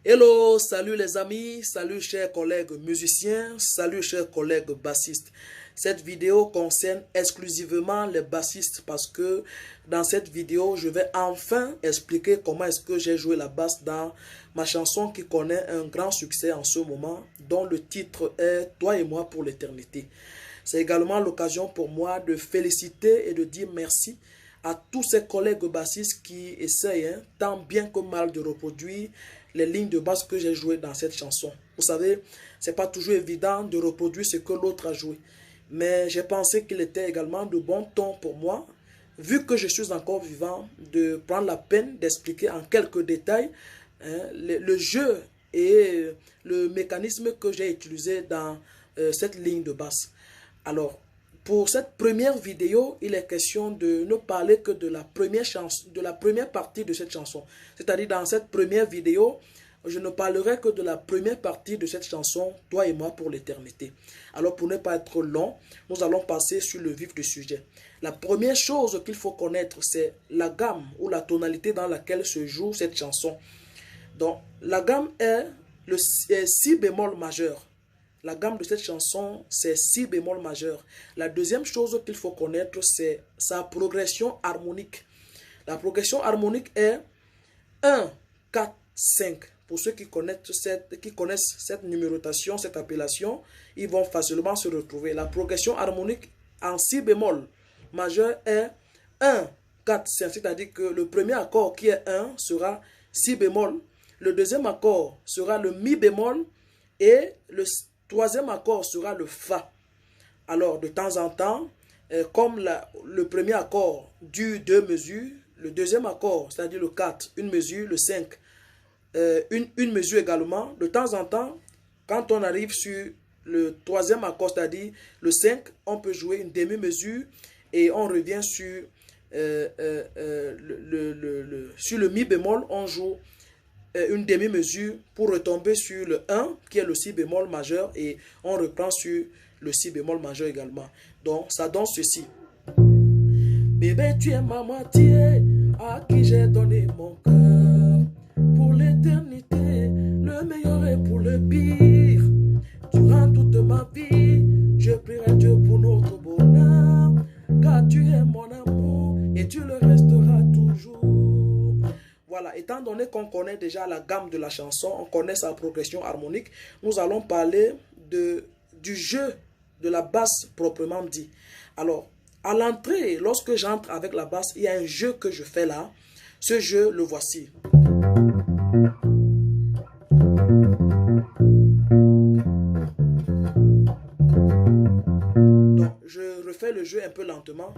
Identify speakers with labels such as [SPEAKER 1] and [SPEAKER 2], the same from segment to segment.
[SPEAKER 1] Hello, salut les amis, salut chers collègues musiciens, salut chers collègues bassistes. Cette vidéo concerne exclusivement les bassistes parce que dans cette vidéo, je vais enfin expliquer comment est-ce que j'ai joué la basse dans ma chanson qui connaît un grand succès en ce moment, dont le titre est Toi et moi pour l'éternité. C'est également l'occasion pour moi de féliciter et de dire merci à tous ces collègues bassistes qui essayent tant bien que mal de reproduire les lignes de basse que j'ai jouées dans cette chanson. Vous savez, c'est pas toujours évident de reproduire ce que l'autre a joué. Mais j'ai pensé qu'il était également de bon ton pour moi, vu que je suis encore vivant, de prendre la peine d'expliquer en quelques détails le jeu et le mécanisme que j'ai utilisé dans cette ligne de basse. Alors, pour cette première vidéo, il est question de ne parler que de la première chanson, de la première partie de cette chanson. C'est-à-dire dans cette première vidéo, je ne parlerai que de la première partie de cette chanson, Toi et moi pour l'éternité. Alors pour ne pas être long, nous allons passer sur le vif du sujet. La première chose qu'il faut connaître, c'est la gamme ou la tonalité dans laquelle se joue cette chanson. Donc la gamme est le si bémol majeur. La gamme de cette chanson, c'est si bémol majeur. La deuxième chose qu'il faut connaître, c'est sa progression harmonique. La progression harmonique est 1, 4, 5. Pour ceux qui connaissent cette numérotation, cette appellation, ils vont facilement se retrouver. La progression harmonique en si bémol majeur est 1, 4, 5. C'est-à-dire que le premier accord qui est 1 sera si bémol. Le deuxième accord sera le mi bémol et le troisième accord sera le fa. Alors, de temps en temps, comme le premier accord dure 2 mesures, le deuxième accord, c'est-à-dire le 4, une mesure, le 5, une mesure également. De temps en temps, quand on arrive sur le troisième accord, c'est-à-dire le 5, on peut jouer une demi-mesure et on revient sur le mi bémol, on joue une demi-mesure pour retomber sur le 1 qui est le si bémol majeur et on reprend sur le si bémol majeur également. Donc ça donne ceci. Bébé, tu es ma moitié à qui j'ai donné mon cœur pour l'éternité, le meilleur est pour le pire. Durant toute ma vie, je prierai Dieu pour notre bonheur, car tu es mon amour et tu le resteras toujours. Voilà, étant donné qu'on connaît déjà la gamme de la chanson, on connaît sa progression harmonique, nous allons parler du jeu de la basse proprement dit. Alors, à l'entrée, lorsque j'entre avec la basse, il y a un jeu que je fais là. Ce jeu, le voici. Donc, je refais le jeu un peu lentement.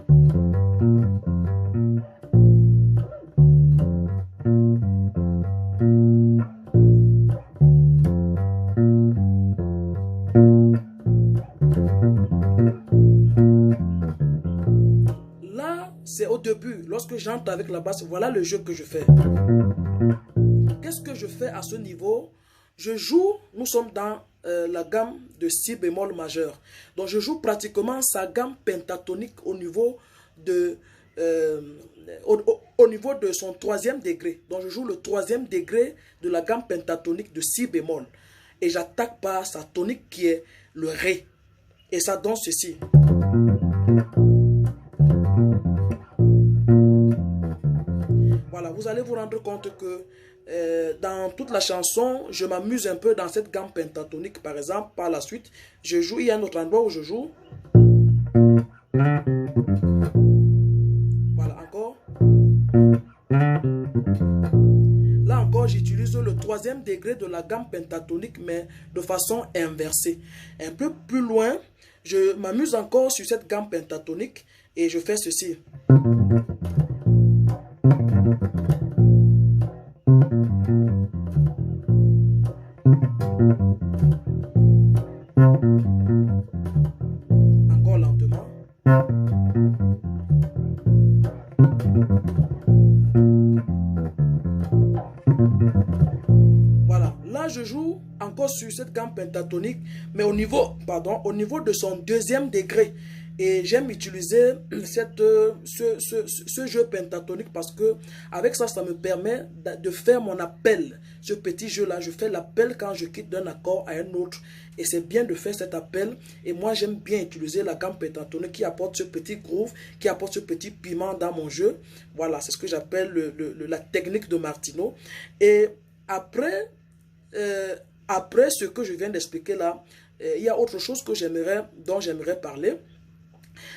[SPEAKER 1] C'est au début, lorsque j'entre avec la basse, voilà le jeu que je fais. Qu'est-ce que je fais à ce niveau? Je joue, nous sommes dans la gamme de si bémol majeur. Donc je joue pratiquement sa gamme pentatonique au niveau de son troisième degré. Donc je joue le troisième degré de la gamme pentatonique de si bémol. Et j'attaque par sa tonique qui est le ré. Et ça donne ceci. Voilà, vous allez vous rendre compte que dans toute la chanson, je m'amuse un peu dans cette gamme pentatonique. Par exemple, par la suite, je joue, il y a un autre endroit où je joue. Voilà, encore. Là encore, j'utilise le troisième degré de la gamme pentatonique, mais de façon inversée. Un peu plus loin, je m'amuse encore sur cette gamme pentatonique et je fais ceci. Encore lentement. Voilà, là je joue encore sur cette gamme pentatonique, mais au niveau de son deuxième degré. Et j'aime utiliser ce jeu pentatonique parce que avec ça, ça me permet de faire mon appel. Ce petit jeu-là, je fais l'appel quand je quitte d'un accord à un autre. Et c'est bien de faire cet appel. Et moi, j'aime bien utiliser la gamme pentatonique qui apporte ce petit groove, qui apporte ce petit piment dans mon jeu. Voilà, c'est ce que j'appelle la technique de Martino. Et après, après ce que je viens d'expliquer là, il y a autre chose que dont j'aimerais parler.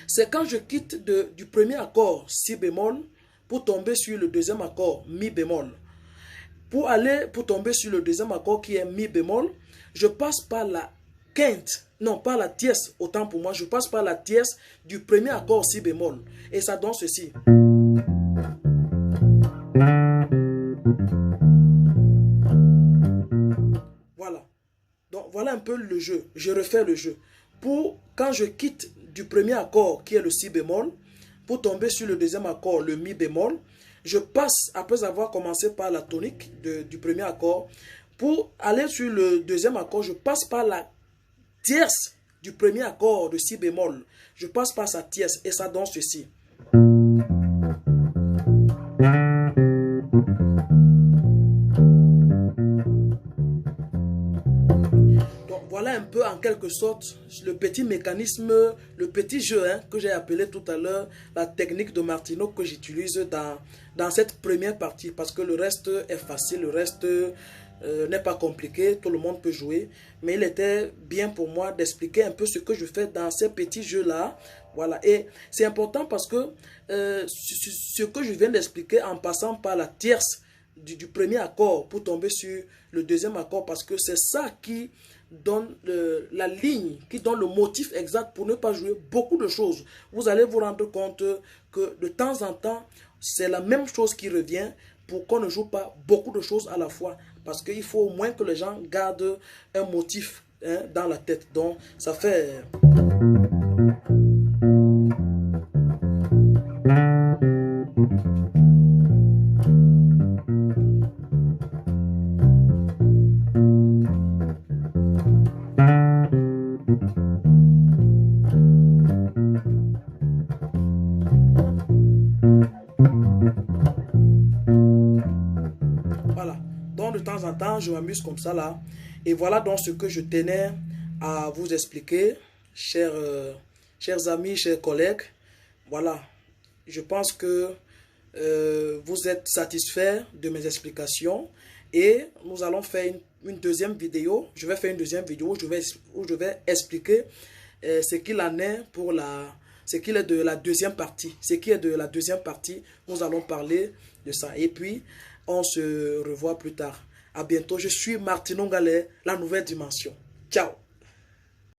[SPEAKER 1] C'est quand je quitte du premier accord si bémol pour tomber sur le deuxième accord mi bémol. Pour tomber sur le deuxième accord qui est mi bémol, je passe par la quinte, non pas la tierce, autant pour moi, je passe par la tierce du premier accord si bémol. Et ça donne ceci. Voilà. Donc voilà un peu le jeu. Je refais le jeu. Quand je quitte du premier accord qui est le si bémol, pour tomber sur le deuxième accord, le mi bémol, je passe, après avoir commencé par la tonique du premier accord, pour aller sur le deuxième accord, je passe par la tierce du premier accord de si bémol. Je passe par sa tierce et ça donne ceci. Voilà un peu en quelque sorte le petit mécanisme, le petit jeu que j'ai appelé tout à l'heure, la technique de Martino que j'utilise dans cette première partie parce que le reste est facile, le reste n'est pas compliqué, tout le monde peut jouer. Mais il était bien pour moi d'expliquer un peu ce que je fais dans ces petits jeux-là. Voilà, et c'est important parce que ce que je viens d'expliquer en passant par la tierce du premier accord pour tomber sur le deuxième accord parce que c'est ça qui donne la ligne, qui donne le motif exact pour ne pas jouer beaucoup de choses. Vous allez vous rendre compte que de temps en temps, c'est la même chose qui revient pour qu'on ne joue pas beaucoup de choses à la fois. Parce qu'il faut au moins que les gens gardent un motif dans la tête. Donc, ça fait... Voilà, donc de temps en temps, je m'amuse comme ça là. Et voilà donc ce que je tenais à vous expliquer, chers amis, chers collègues. Voilà, je pense que vous êtes satisfaits de mes explications. Et nous allons faire une deuxième vidéo. Je vais faire une deuxième vidéo où je vais expliquer ce qu'il en est pour ce qu'il est de la deuxième partie. Ce qui est de la deuxième partie, nous allons parler de ça. Et puis, on se revoit plus tard. À bientôt. Je suis Martino Ngalé, la nouvelle dimension. Ciao.